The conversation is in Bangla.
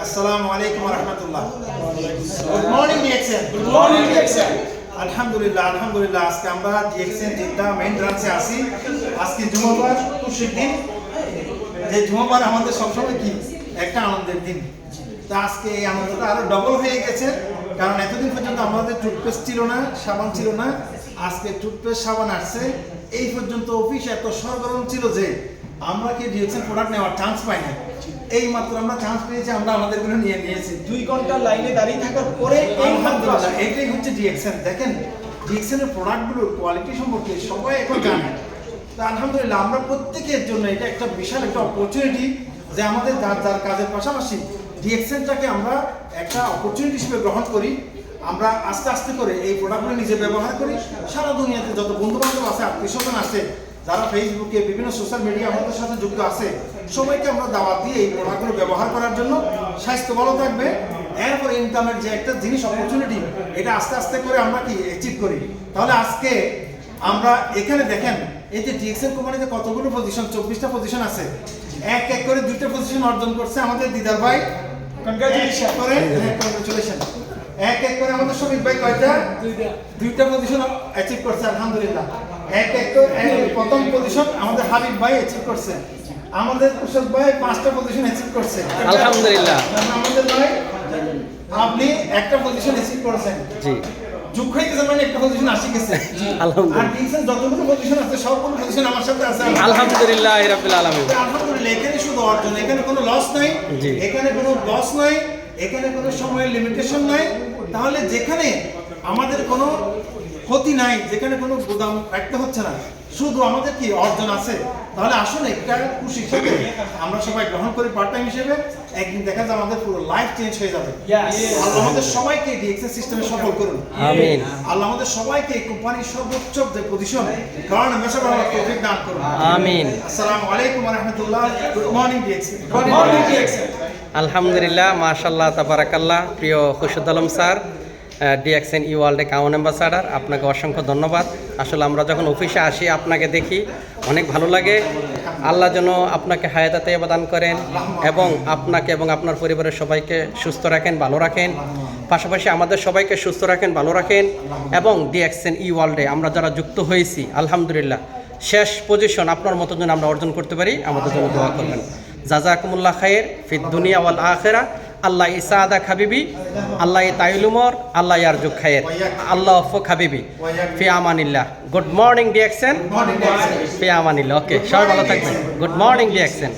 আসসালামু আলাইকুম ওয়া রাহমাতুল্লাহ। Good morning DXN. Good morning DXN. আলহামদুলিল্লাহ আজকে আমরা ডিএক্সএন জেদ্দা মেইন ব্রাঞ্চে আছি। আজকে জুমাবার খুশির দিন। যে জুমাবার আমাদের সবসময় কি একটা আনন্দের দিন। তা আজকে এই আনন্দটা আরো ডবল হয়ে গেছে, কারণ এতদিন পর্যন্ত আমাদের টুথপেস্ট ছিল না, সাবান ছিল না। আজকে টুথপেস্ট সাবান আসছে। এই পর্যন্ত অফিস এত সরগরম ছিল যে আমরা কি ডিএক্সএন প্রোডাক্ট নেওয়ার চান্স পাই না। এই মাত্র আমরা চান্স পেয়েছি, আমরা আমাদেরগুলো নিয়ে নিয়েছি। 2 ঘন্টা লাইনে দাঁড়িয়ে থাকার পরে আলহামদুলিল্লাহ এটাই হচ্ছে ডিএক্সএন। দেখেন ডিএক্সএন এর প্রোডাক্টগুলোর কোয়ালিটি সম্পর্কে সবাই এখন জানে। তো আলহামদুলিল্লাহ আমরা প্রত্যেকের জন্য এটা একটা বিশাল একটা অপরচুনিটি যে আমাদের যার কাজের পাশাপাশি ডিএক্সএনটাকে আমরা একটা অপরচুনিটি হিসেবে গ্রহণ করি। আমরা আস্তে আস্তে করে এই প্রোডাক্টগুলো নিজে ব্যবহার করি। সারা দুনিয়াতে যত বন্ধু বান্ধব আছে, আত্মীয় স্বজন আছে, যারা ফেসবুকে বিভিন্ন সোশ্যাল মিডিয়া আমাদের সাথে যুক্ত আছে, সবাইকে আমরা দাওয়াত দিয়ে এই প্রোডাক্টগুলো ব্যবহার করার জন্য। স্বাস্থ্য ভালো থাকবে, এরপরে ইনকামের যে একটা জিনিস অপরচুনিটি, এটা আস্তে আস্তে করে আমরা কি অ্যাচিভ করি। তাহলে আজকে আমরা এখানে দেখেন এই যে ডিএক্সএন কোম্পানিতে কতগুলো পজিশন, 24টা পজিশন আছে। এক এক করে 2টা পজিশন অর্জন করছে আমাদের দিদার ভাই। কনগ্রাচুলেশন করে কনগ্রাচুলেশন। এক এক করে আমাদের শ্রমিক ভাই কয়টা? 2টা পজিশন অ্যাচিভ করছে আলহামদুলিল্লাহ। এক এক করে প্রথম পজিশন আমাদের হাবিব ভাই অ্যাচিভ করছে। আমাদের কুশল ভাই 5টা পজিশন অ্যাচিভ করছে আলহামদুলিল্লাহ। আমাদের ভাই আপনি একটা পজিশন অ্যাচিভ করেছেন। জি, যুগ হইতেছে মানে একটা পজিশন আসি গেছে। আলহামদুলিল্লাহ। আর ডিএক্সএন যতগুলো পজিশন আছে সবগুলো পজিশন আমার সাথে আছে আলহামদুলিল্লাহ রাব্বিল আলামিন। আলহামদুলিল্লাহ। এখানে শুধু অর্জন, এখানে কোনো লস নাই, জি। এখানে কোনো লস নাই, এখানে কোনো সময়ের লিমিটেশন নাই। তাহলে যেখানে আমাদের কোনো ক্ষতি নাই, যেখানে কোনো গুদাম রাখতে হচ্ছে না, শুধু আমাদের কি অর্জন আছে, তাহলে আসুন একটা খুশি হিসেবে আমরা সবাই গ্রহণ করি পার্ট টাইম হিসেবে। একদিন দেখা যায় আমাদের পুরো লাইফ চেঞ্জ হয়ে যাবে। আল্লাহ আমাদের সবাইকে ডিএক্সএন সিস্টেমে সফল করুন। আমিন। আল্লাহ আমাদের সবাইকে কোম্পানির সর্বোচ্চ যে পজিশন, কারণ আমরা সবাই তৌফিক দান করুন। আমিন। আসসালামু আলাইকুম ওয়া রাহমাতুল্লাহ। Good morning DXN. Good morning DXN. আলহামদুলিল্লাহ, মাশাআল্লাহ, তাবারাকাল্লাহ। প্রিয় খুরশিদ আলম স্যার, ডিএক্সএন ই ওয়ার্ল্ডে কাউন অ্যাম্বাসাডার, আপনাকে অসংখ্য ধন্যবাদ। আসলে আমরা যখন অফিসে আসি আপনাকে দেখি অনেক ভালো লাগে। আল্লাহ যেন আপনাকে হায়াতে তাইয়্যিবা দান করেন এবং আপনাকে এবং আপনার পরিবারের সবাইকে সুস্থ রাখেন, ভালো রাখেন। পাশাপাশি আমাদের সবাইকে সুস্থ রাখেন, ভালো রাখেন। এবং ডিএক্সএন ই ওয়ার্ল্ডে আমরা যারা যুক্ত হয়েছি আলহামদুলিল্লাহ শেষ পজিশন আপনার মতো যেন আমরা অর্জন করতে পারি, আমাদের জন্য দোয়া করবেন। জাযাকুমুল্লাহ খায়ের ফিদ দুনিয়া ওয়াল আখিরা। আল্লাহ ইসাদা হাবিবি, আল্লাহ তাইলুমর, আল্লাহ ইয়ারজুক খায়ের, আল্লাহ ফক হাবিবি, ফি আমানিল্লাহ। Good morning DXN. ফি আমানিল্লাহ। ওকে, সবাই ভালো থাকবেন। Good morning DXN.